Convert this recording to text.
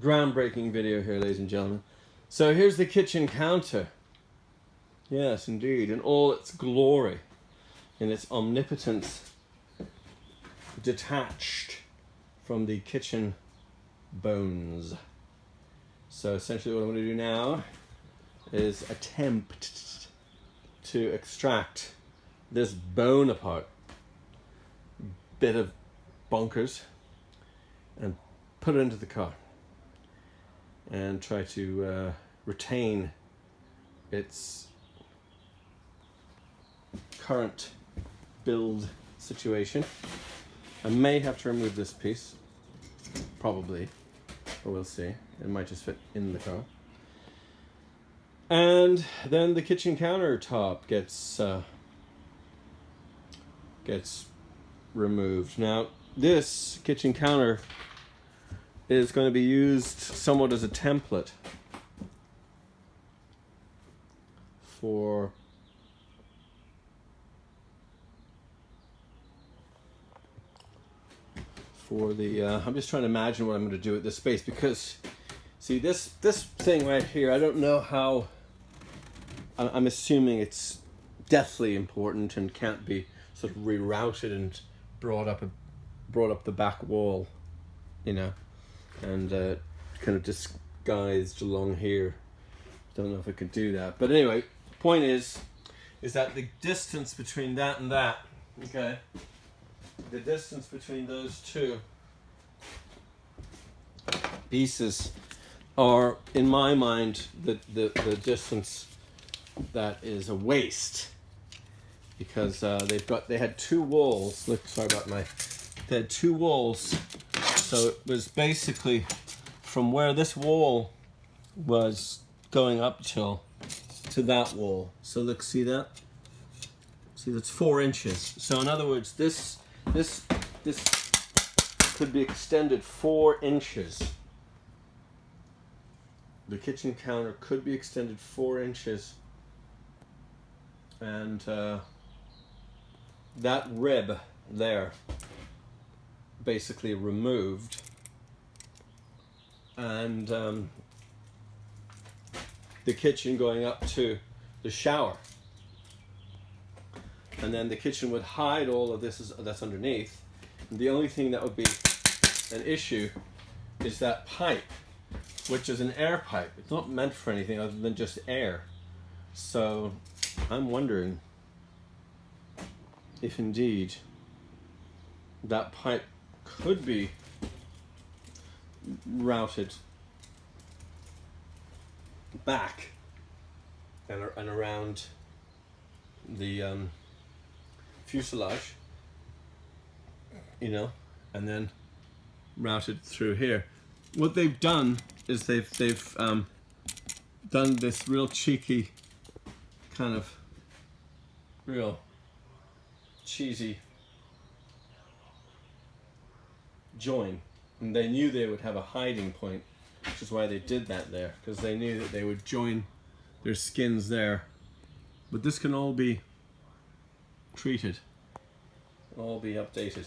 Groundbreaking video here, ladies and gentlemen. So here's the kitchen counter. Yes, indeed, in all its glory, in its omnipotence, detached from the kitchen bones. So essentially what I'm going to do now is attempt to extract this bone apart bit of bonkers and put it into the car and try to retain its current build situation. I may have to remove this piece, probably, but we'll see. It might just fit in the car. And then the kitchen countertop gets removed. Now, this kitchen counter is going to be used somewhat as a template for the I'm just trying to imagine what I'm going to do with this space, because see this thing right here, I don't know how. I'm assuming it's deathly important and can't be sort of rerouted and brought up the back wall, you know, and kind of disguised along here. Don't know if I could do that, but anyway, point is that the distance between that and that, okay, the distance between those two pieces are, in my mind, the distance that is a waste, because they had two walls. Look, sorry about they had two walls, so it was basically from where this wall was going up to that wall. So look, see that? See, that's 4 inches. So in other words, this could be extended 4 inches. The kitchen counter could be extended 4 inches, and that rib there basically removed, and the kitchen going up to the shower, and then the kitchen would hide all of this that's underneath. And the only thing that would be an issue is that pipe, which is an air pipe. It's not meant for anything other than just air. So I'm wondering if indeed that pipe could be routed back and around the fuselage, you know, and then routed through here. What they've done is they've done this real cheeky, kind of real cheesy join, and they knew they would have a hiding point, which is why they did that there, because they knew that they would join their skins there. But this can all be treated, all be updated.